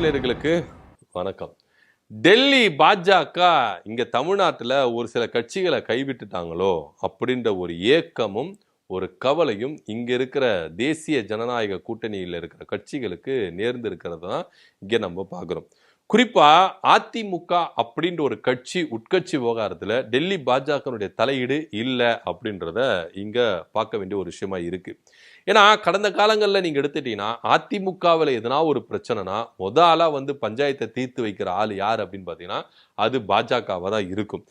நேயர்களுக்கு வணக்கம். டெல்லி பாஜக இங்க தமிழ்நாட்டில் ஒரு சில கட்சிகளை கைவிட்டுட்டாங்களோ அப்படின்ற ஒரு ஏக்கமும் ஒரு கவலையும் இங்க இருக்கிற தேசிய ஜனநாயக கூட்டணியில் இருக்கிற கட்சிகளுக்கு நேர்ந்து இருக்கிறது தான் இங்க நம்ம பார்க்குறோம். குறிப்பா அதிமுக அப்படின்ற ஒரு கட்சி உட்கட்சி விவகாரத்துல டெல்லி பாஜகனுடைய தலையீடு இல்லை அப்படின்றத இங்க பார்க்க வேண்டிய ஒரு விஷயமா இருக்கு. ஏன்னா கடந்த காலங்களில் நீங்க எடுத்துட்டீங்கன்னா அதிமுகவில் எதனா ஒரு பிரச்சனைனா ஆளா வந்து பஞ்சாயத்தை தீர்த்து வைக்கிற ஆள் யார் அப்படின்னு பார்த்தீங்கன்னா அது பாஜகவாக தான் இருக்கும்.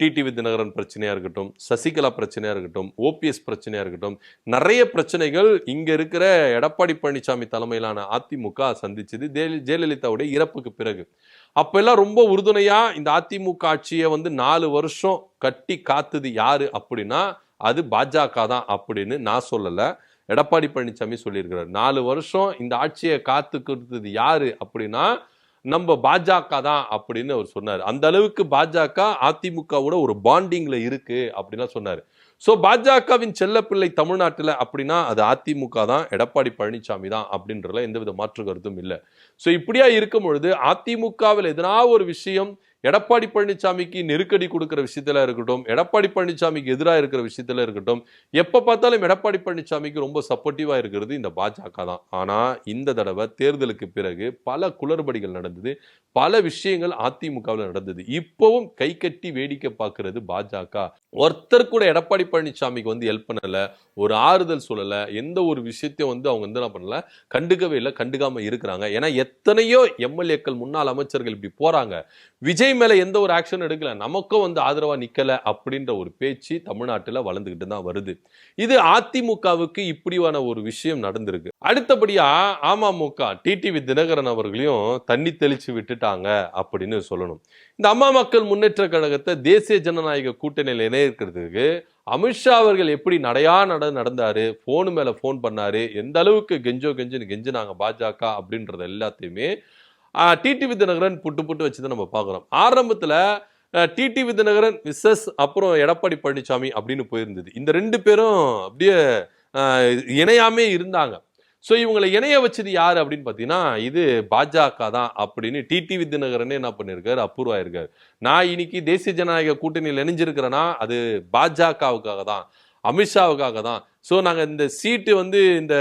டிடிவி தினகரன் பிரச்சனையா இருக்கட்டும், சசிகலா பிரச்சனையா இருக்கட்டும், ஓபிஎஸ் பிரச்சனையா இருக்கட்டும், நிறைய பிரச்சனைகள் இங்க இருக்கிற எடப்பாடி பழனிசாமி தலைமையிலான அதிமுக சந்திச்சது ஜெயலலிதாவுடைய இறப்புக்கு பிறகு. அப்பெல்லாம் ரொம்ப உறுதுணையா இந்த அதிமுக ஆட்சியை வந்து 4 வருஷம் கட்டி காத்துது யாரு அப்படின்னா அது பாஜக தான் அப்படின்னு நான் சொல்லல, எடப்பாடி பழனிசாமி சொல்லியிருக்கிறார். 4 வருஷம் இந்த ஆட்சியை காத்துக்கிறது யாரு அப்படின்னா நம்ம பாஜக தான் அப்படின்னு அவர் சொன்னார். அந்த அளவுக்கு பாஜக அதிமுகவோட ஒரு பாண்டிங்ல இருக்கு அப்படின்னா சொன்னாரு. ஸோ பாஜகவின் செல்லப்பிள்ளை தமிழ்நாட்டில் அப்படின்னா அது அதிமுக தான், எடப்பாடி பழனிசாமி தான் அப்படின்றதுல எந்தவித மாற்று கருத்தும் இல்லை. ஸோ இப்படியா இருக்கும் பொழுது அதிமுகவில் எதனா ஒரு விஷயம் எடப்பாடி பழனிசாமிக்கு நெருக்கடி கொடுக்கிற விஷயத்துல இருக்கட்டும், எடப்பாடி பழனிசாமிக்கு எதிராக இருக்கிற விஷயத்துல இருக்கட்டும், எப்ப பார்த்தாலும் எடப்பாடி பழனிசாமிக்கு ரொம்ப சப்போர்ட்டிவா இருக்கிறது இந்த பாஜக தான். ஆனா இந்த தடவை தேர்தலுக்கு பிறகு பல குளறுபடிகள் நடந்தது, பல விஷயங்கள் அதிமுகவில் நடந்தது. இப்பவும் கை கட்டி வேடிக்கை பார்க்கிறது பாஜக. ஒருத்தர் கூட எடப்பாடி பழனிசாமிக்கு வந்து ஹெல்ப் பண்ணல, ஒரு ஆறுதல் சொல்லல, எந்த ஒரு விஷயத்தையும் வந்து அவங்க வந்து என்ன பண்ணல, கண்டுக்கவே இல்லை, கண்டுக்காம இருக்கிறாங்க. ஏன்னா எத்தனையோ எம்எல்ஏக்கள் முன்னாள் அமைச்சர்கள் இப்படி போறாங்க, விஜய் மேல எந்த ஒரு ஆக்ஷன் எடுக்கல, நமக்கும் வந்து ஆதரவா நிக்கல அப்படின்ற ஒரு பேச்சு தமிழ்நாட்டில் வளர்ந்துகிட்டு தான் வருது. இது அதிமுகவுக்கு இப்படியான ஒரு விஷயம் நடந்திருக்கு. அடுத்தபடியா அமமுக டிடிவி தினகரன் அவர்களையும் தண்ணி தெளிச்சு விட்டுட்டாங்க அப்படின்னு சொல்லணும். இந்த அம்மா மக்கள் முன்னேற்ற கழகத்தை தேசிய ஜனநாயக கூட்டணியில் இணைக்கிறதுக்கு அமித்ஷா அவர்கள் எப்படி நடந்தாரு, போனு மேல போன் பண்ணாரு, எந்த அளவுக்கு கெஞ்சினாங்க பாஜக அப்படின்றது எல்லாத்தையுமே டிடிவி தினகரன் புட்டு வச்சுதான் நம்ம பார்க்குறோம். ஆரம்பத்தில் டிடிவி தினகரன் விசஸ் அப்புறம் எடப்பாடி பழனிசாமி அப்படின்னு போயிருந்தது. இந்த 2 பேரும் அப்படியே இணையாமே இருந்தாங்க. ஸோ இவங்களை இணைய வச்சது யார் அப்படின்னு பார்த்தீங்கன்னா இது பாஜக தான் அப்படின்னு டிடிவி தினகரனே என்ன பண்ணியிருக்காரு, அப்ரூவ் ஆயிருக்காரு. நான் இன்னைக்கு தேசிய ஜனநாயக கூட்டணியில் இணைஞ்சிருக்கிறேன்னா அது பாஜகவுக்காக தான், அமித்ஷாவுக்காக தான். ஸோ நாங்கள் இந்த சீட்டு வந்து இந்த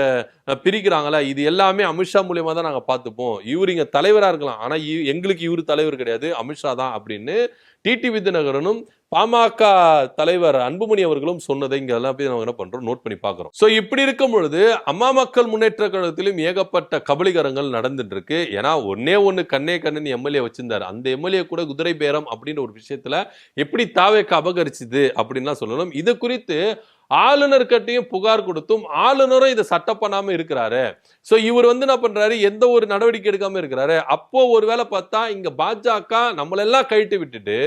பிரிக்கிறாங்களா இது எல்லாமே அமித்ஷா மூலியமா தான் நாங்கள் பார்த்துப்போம், இவர் இங்கே தலைவராக இருக்கலாம் ஆனால் எங்களுக்கு இவர் தலைவர் கிடையாது, அமித்ஷா தான் அப்படின்னு டிடிவி தினகரனும் பாமக தலைவர் அன்புமணி அவர்களும் சொன்னதை இங்க எல்லாம் நம்ம என்ன பண்றோம், நோட் பண்ணி பார்க்கிறோம். சோ இப்படி இருக்கும் பொழுது அம்மா மக்கள் முன்னேற்ற கழகத்திலும் ஏகப்பட்ட கபலிகரங்கள் நடந்துட்டு இருக்கு. ஏன்னா ஒண்ணு கண்ணன் எம்எல்ஏ வச்சிருந்தாரு, அந்த எம்எல்ஏ கூட குதிரை பேரம் அப்படின்ற ஒரு விஷயத்துல எப்படி தாவேக்கு அபகரிச்சுது அப்படின்லாம் சொல்லணும். இது குறித்து ஆளுநர் கட்டையும் புகார் கொடுத்தும் ஆளுநரும் இதை சட்டம் பண்ணாம இருக்கிறாரு. சோ இவர் வந்து என்ன பண்றாரு, எந்த ஒரு நடவடிக்கை எடுக்காம இருக்கிறாரு. அப்போ ஒருவேளை பார்த்தா இங்க பாஜக நம்மளெல்லாம் கைட்டு விட்டுட்டு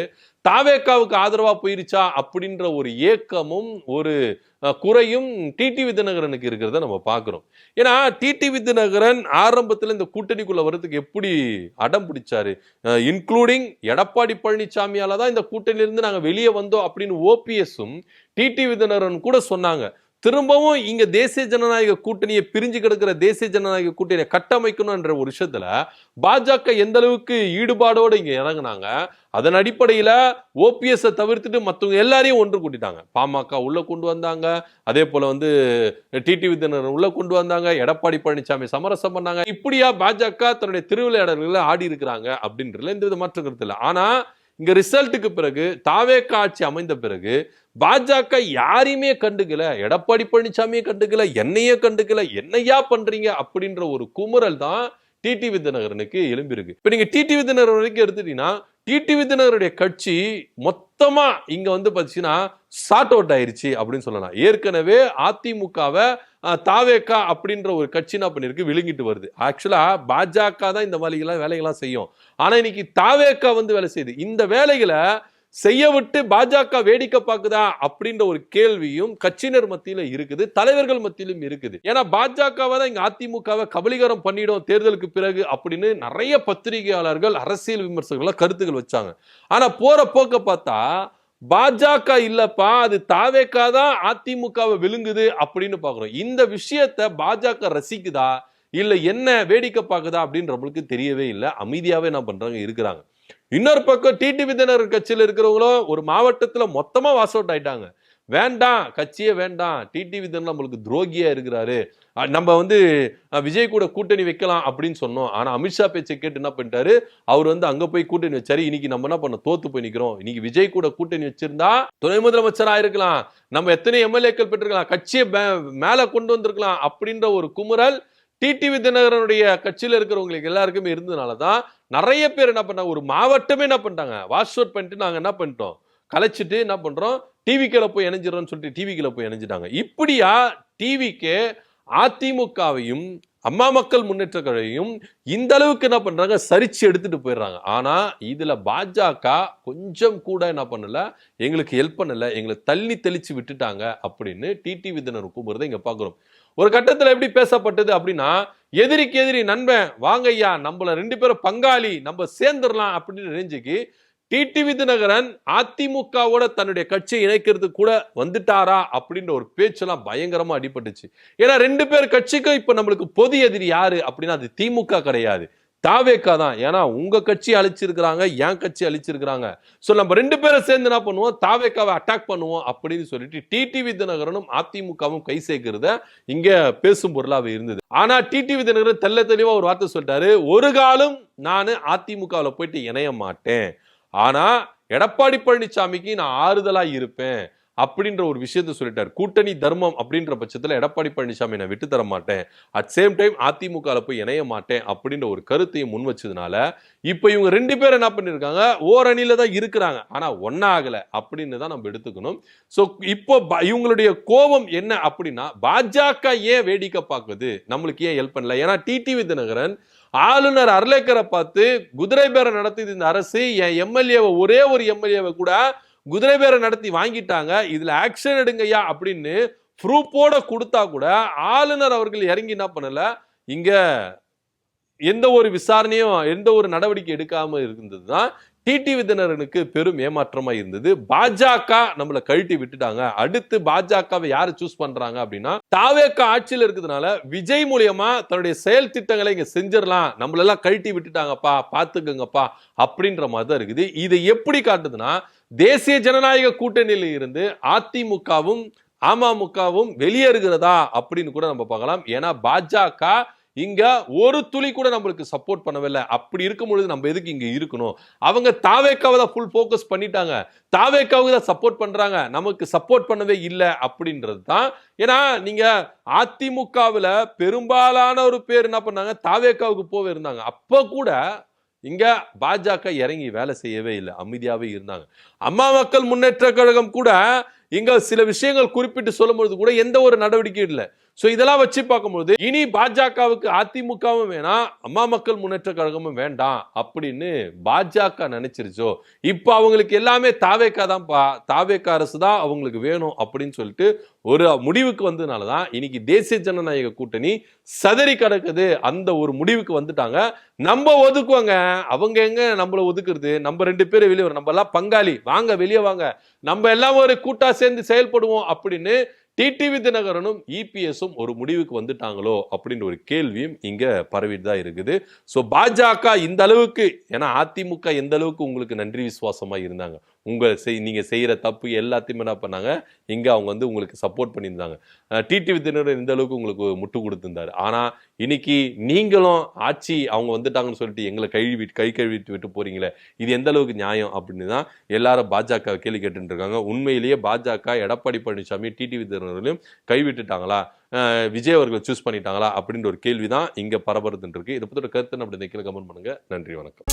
தாவேக்காவுக்கு ஆதரவா போயிருச்சா அப்படின்ற ஒரு ஏக்கமும் ஒரு குறையும் டிடிவி தினகரனுக்கு இருக்கிறத நம்ம பார்க்கிறோம். ஏன்னா டிடிவி தினகரன் ஆரம்பத்தில் இந்த கூட்டணிக்குள்ள வர்றதுக்கு எப்படி அடம் பிடிச்சாரு, இன்க்ளூடிங் எடப்பாடி பழனிசாமியால தான் இந்த கூட்டணியிலிருந்து நாங்க வெளியே வந்தோம் அப்படின்னு ஓபிஎஸும் டிடிவி தினகரன் கூட சொன்னாங்க. திரும்பவும் இங்க தேசிய ஜனநாயக கூட்டணியை பிரிஞ்சு கிடக்கிற தேசிய ஜனநாயக கூட்டணியை கட்டமைக்கணும் என்ற ஒரு விஷயத்துல பாஜக எந்த அளவுக்கு ஈடுபாடோடு இங்க இறங்குனாங்க. அதன் அடிப்படையில ஓபிஎஸ் தவிர்த்துட்டு மற்றவங்க எல்லாரையும் ஒன்று கூட்டிட்டாங்க. பாமக உள்ள கொண்டு வந்தாங்க, அதே போல வந்து டிடிவி தினகரன் உள்ள கொண்டு வந்தாங்க, எடப்பாடி பழனிசாமி சமரசம் பண்ணாங்க. இப்படியா பாஜக தன்னுடைய திருவிளையாடல்களை ஆடி இருக்கிறாங்க அப்படின்றதுல எந்த வித மாற்று கருத்து இல்லை. ஆனா இங்க ரிசல்ட்டுக்கு பிறகு தாவேக ஆட்சி அமைந்த பிறகு பாஜக யாரையுமே கண்டுக்கல, எடப்பாடி பழனிசாமியை கண்டுக்கல, என்னையே கண்டுக்கல, என்னையா பண்றீங்க அப்படின்ற ஒரு குமுறல் தான் டிடிவி தினகரனுக்கு எழும்பிருக்கு. இப்ப நீங்க டிடிவி தினகரன் வரைக்கும் எடுத்துட்டீங்கன்னா டிடிவி தினகரனுடைய கட்சி மொத்தமா இங்க வந்து பாத்தீங்கன்னா சார்ட் அவுட் ஆயிருச்சு அப்படின்னு சொல்லலாம். ஏற்கனவே அதிமுகவை தாவேகா அப்படின்ற ஒரு கட்சி என்ன பண்ணிருக்கு, விழுங்கிட்டு வருது. ஆக்சுவலா பாஜக தான் இந்த மாதிரி வேலைகள்லாம் செய்யும், ஆனா இன்னைக்கு தாவேகா வந்து வேலை செய்யுது. இந்த வேலைகளை செய்ய விட்டு பாஜக வேடிக்கை பார்க்குதா அப்படின்ற ஒரு கேள்வியும் கட்சியினர் மத்தியில இருக்குது, தலைவர்கள் மத்தியிலும் இருக்குது. ஏன்னா பாஜகவை தான் இங்க அதிமுகவை கபலீகரம் பண்ணிடும் தேர்தலுக்கு பிறகு அப்படின்னு நிறைய பத்திரிகையாளர்கள், அரசியல் விமர்சகர்கள் கருத்துக்கள் வச்சாங்க. ஆனா போற போக்க பார்த்தா பாஜக இல்லப்பா, அது தாவேகா தான் அதிமுகவை விழுங்குது அப்படின்னு பாக்குறோம். இந்த விஷயத்தை பாஜக ரசிக்குதா இல்ல என்ன வேடிக்கை பார்க்குதா அப்படின்னு நம்மளுக்கு தெரியவே இல்லை. அமைதியாவே என்ன பண்றாங்க இருக்கிறாங்க. இன்னொரு பக்கம் டிடிவி தினகரன் கட்சியில் இருக்கிறவங்களும் ஒரு மாவட்டத்துல மொத்தமா வாஸ் அவுட் ஆயிட்டாங்க. வேண்டாம், கட்சியே வேண்டாம், டிடிவி தினகரன் நம்மளுக்கு துரோகியா இருக்கிறாரு, நம்ம விஜய் கூட கூட்டணி வைக்கலாம் அப்படின்னு சொன்னோம். ஆனா அமித்ஷா பேச்சை கேட்டு என்ன பண்ணிட்டாரு, அவர் அங்க போய் கூட்டணி வச்சாரு. இன்னைக்கு நம்ம என்ன பண்ண, தோத்து போய் நிக்கிறோம். இன்னைக்கு விஜய் கூட கூட்டணி வச்சிருந்தா துணை முதலமைச்சரா இருக்கலாம், நம்ம எத்தனை எம்எல்ஏக்கள் பெற்றிருக்கலாம், கட்சியை மேல கொண்டு வந்திருக்கலாம் அப்படின்ற ஒரு குமுறல் டிடிவி தினகரனுடைய கட்சியில இருக்கிறவங்களுக்கு எல்லாருக்குமே இருந்ததுனாலதான் நிறைய பேர் என்ன பண்ணாங்க, ஒரு மாவட்டமே என்ன பண்ணிட்டாங்க, வாஷ் அவுட் பண்ணிட்டு நாங்க என்ன பண்ணிட்டோம், கலைச்சிட்டு என்ன பண்றோம், டிவிக்கில போய் இணைஞ்சிடறோம்னு சொல்லிட்டு டிவிக்கில போய் இணைஞ்சிட்டாங்க. இப்படியா டிவிக்கு அதிமுகவையும் அம்மா மக்கள் முன்னேற்ற கழகையும் இந்த அளவுக்கு என்ன பண்றாங்க, சரிச்சு எடுத்துட்டு போயிடுறாங்க. ஆனா இதுல பாஜக கொஞ்சம் கூட என்ன பண்ணல, எங்களுக்கு ஹெல்ப் பண்ணல, எங்களை தள்ளி தெளிச்சு விட்டுட்டாங்க அப்படின்னு டிடிவி தினகரன் கூப்பிடுறதை இங்க பாக்குறோம். ஒரு கட்டத்துல எப்படி பேசப்பட்டது அப்படின்னா, எதிரிக்கு எதிரி நண்பன், வாங்க ஐயா, நம்மள 2 பேரும் பங்காளி, நம்ம சேர்ந்துடலாம் அப்படின்னு ரேஞ்சுக்கு டிடிவி தினகரன் அதிமுகவோட தன்னுடைய கட்சியை இணைக்கிறதுக்கு கூட வந்துட்டாரா அப்படின்ற ஒரு பேச்செல்லாம் பயங்கரமா அடிபட்டுச்சு. ஏன்னா 2 பேர் கட்சிக்கும் இப்ப நம்மளுக்கு பொது எதிரி யாரு அப்படின்னா அது திமுக கிடையாது, தாவேகா தான். ஏன்னா உங்க கட்சி அழிச்சிருக்கிறாங்க, என் கட்சி அழிச்சிருக்கிறாங்க. சோ நம்ம 2 பேரும் சேர்ந்து என்ன பண்ணுவோம், தாவேகாவை அட்டாக் பண்ணுவோம் அப்படின்னு சொல்லிட்டு டிடிவி தினகரனும் அதிமுகவும் கை சேர்க்கிறத இங்க பேசும் பொருளாவே இருந்தது. ஆனா டிடிவி தினகரன் தெல்ல தெளிவா ஒரு வார்த்தை சொல்லிட்டாரு, ஒரு காலம் நான் அதிமுகவில் போயிட்டு இணைய மாட்டேன், ஆனா எடப்பாடி பழனிசாமிக்கு நான் ஆறுதலா இருப்பேன் அப்படின்ற ஒரு விஷயத்த சொல்லிட்டார். கூட்டணி தர்மம் அப்படின்ற பட்சத்துல எடப்பாடி பழனிசாமி நான் விட்டு தர மாட்டேன், அட் சேம் டைம் அதிமுக போய் இணைய மாட்டேன் அப்படின்ற ஒரு கருத்தையும் முன் வச்சதுனால இப்ப இவங்க 2 பேரும் என்ன பண்ணிருக்காங்க, ஓரணியில தான் இருக்கிறாங்க, ஆனா ஒன்னாகல அப்படின்னு தான் நம்ம எடுத்துக்கணும். சோ இப்போ இவங்களுடைய கோபம் என்ன அப்படின்னா, பாஜக ஏன் வேடிக்கை பார்க்குது, நம்மளுக்கு ஏன் ஹெல்ப் பண்ணல. ஏன்னா டிடிவி தினகரன் ஆளுநர் அர்லேக்கரை பார்த்து குதிரை பேரம் நடத்தி இந்த அரசு என் எம்எல்ஏவை, ஒரே ஒரு எம்எல்ஏவை கூட குதிரை பேரம் நடத்தி வாங்கிட்டாங்க, இதுல ஆக்ஷன் எடுங்கய்யா அப்படின்னு ப்ரூஃபோட கொடுத்தா கூட ஆளுநர் அவர்கள் இறங்கி என்ன பண்ணல, இங்க எந்த ஒரு விசாரணையும் எந்த ஒரு நடவடிக்கை எடுக்காம இருந்ததுதான் டிடிவி தினகரனுக்கு பெரும் ஏமாற்றமா இருந்தது. பாஜக நம்மளை கழட்டி விட்டுட்டாங்க. அடுத்து பாஜகவை யாரு சூஸ் பண்றாங்க அப்படின்னா, தாவேகா ஆட்சியில் இருக்கிறதுனால விஜய் மூலியமா தன்னுடைய செயல் திட்டங்களை இங்க செஞ்சிடலாம், நம்மளெல்லாம் கழட்டி விட்டுட்டாங்கப்பா, பாத்துக்கங்கப்பா அப்படின்ற மாதிரி தான் இருக்குது. இதை எப்படி காட்டுதுன்னா, தேசிய ஜனநாயக கூட்டணியில இருந்து அதிமுகவும் அமமுகவும் வெளியேறுகிறதா அப்படின்னு கூட நம்ம பார்க்கலாம். ஏன்னா பாஜக இங்க ஒரு துளி கூட நம்மளுக்கு சப்போர்ட் பண்ணவில்லை. அப்படி இருக்கும் பொழுது நம்ம எதுக்கு இங்க இருக்கணும், அவங்க தாவேக்காவை தான் ஃபுல் ஃபோக்கஸ் பண்ணிட்டாங்க, தாவேக்காவுக்கு தான் சப்போர்ட் பண்றாங்க, நமக்கு சப்போர்ட் பண்ணவே இல்லை அப்படின்றது தான். ஏன்னா நீங்க அதிமுகவில் பெரும்பாலான ஒரு பேர் என்ன பண்ணாங்க, தாவேக்காவுக்கு போவே இருந்தாங்க. அப்ப கூட இங்க பாஜக இறங்கி வேலை செய்யவே இல்லை, அமைதியாவே இருந்தாங்க. அம்மா மக்கள் முன்னேற்ற கழகம் கூட இங்க சில விஷயங்கள் குறிப்பிட்டு சொல்லும்போது கூட எந்த ஒரு நடவடிக்கையும் இல்லை. சோ இதெல்லாம் வச்சு பார்க்கும்போது இனி பாஜகவுக்கு அதிமுகவும் வேணாம், அம்மா மக்கள் முன்னேற்ற கழகமும் வேண்டாம் அப்படின்னு பாஜக நினைச்சிருச்சோ. இப்ப அவங்களுக்கு எல்லாமே தாவேகா தான்ப்பா, தாவேகா அரசு தான் அவங்களுக்கு வேணும் அப்படின்னு சொல்லிட்டு ஒரு முடிவுக்கு வந்ததுனாலதான் இன்னைக்கு தேசிய ஜனநாயக கூட்டணி சதறி கிடக்குது. அந்த ஒரு முடிவுக்கு வந்துட்டாங்க. நம்ம ஒதுக்குவாங்க, அவங்க எங்க நம்மள ஒதுக்குறது, நம்ம 2 பேரும் வெளியே வரும், நம்ம எல்லாம் பங்காளி, வாங்க வெளியே வாங்க, நம்ம எல்லாம் ஒரு கூட்டா சேர்ந்து செயல்படுவோம் அப்படின்னு டிடிவி தினகரனும் இபிஎஸும் ஒரு முடிவுக்கு வந்துட்டாங்களோ அப்படின்ற ஒரு கேள்வியும் இங்க பரவிட்டு தான் இருக்குது. சோ பாஜக இந்த அளவுக்கு, ஏன்னா அதிமுக எந்த அளவுக்கு உங்களுக்கு நன்றி விசுவாசமா இருந்தாங்க, நீங்க செய்யற தப்பு எல்லாத்தையுமே என்ன பண்ணாங்க, இங்க அவங்க உங்களுக்கு சப்போர்ட் பண்ணியிருந்தாங்க. டிடிவி தினகரன் இந்த அளவுக்கு உங்களுக்கு முட்டு கொடுத்திருந்தாரு. ஆனா இன்னைக்கு நீங்களும் ஆட்சி அவங்க வந்துட்டாங்கன்னு சொல்லிட்டு எங்களை கை கழுவிட்டு விட்டு போறீங்களே, இது எந்த அளவுக்கு நியாயம் அப்படின்னு தான் எல்லாரும் பாஜக கேள்வி கேட்டு இருக்காங்க. உண்மையிலேயே பாஜக எடப்பாடி பழனிசாமி டிடிவி தினகரனையும் கைவிட்டுட்டாங்களா, விஜய் அவர்களை சூஸ் பண்ணிட்டாங்களா அப்படின்ற ஒரு கேள்விதான் இங்க பரபரத்துன்னு இருக்கு. இதை பத்தி ஒரு கருத்து அப்படி கமெண்ட் பண்ணுங்க. நன்றி, வணக்கம்.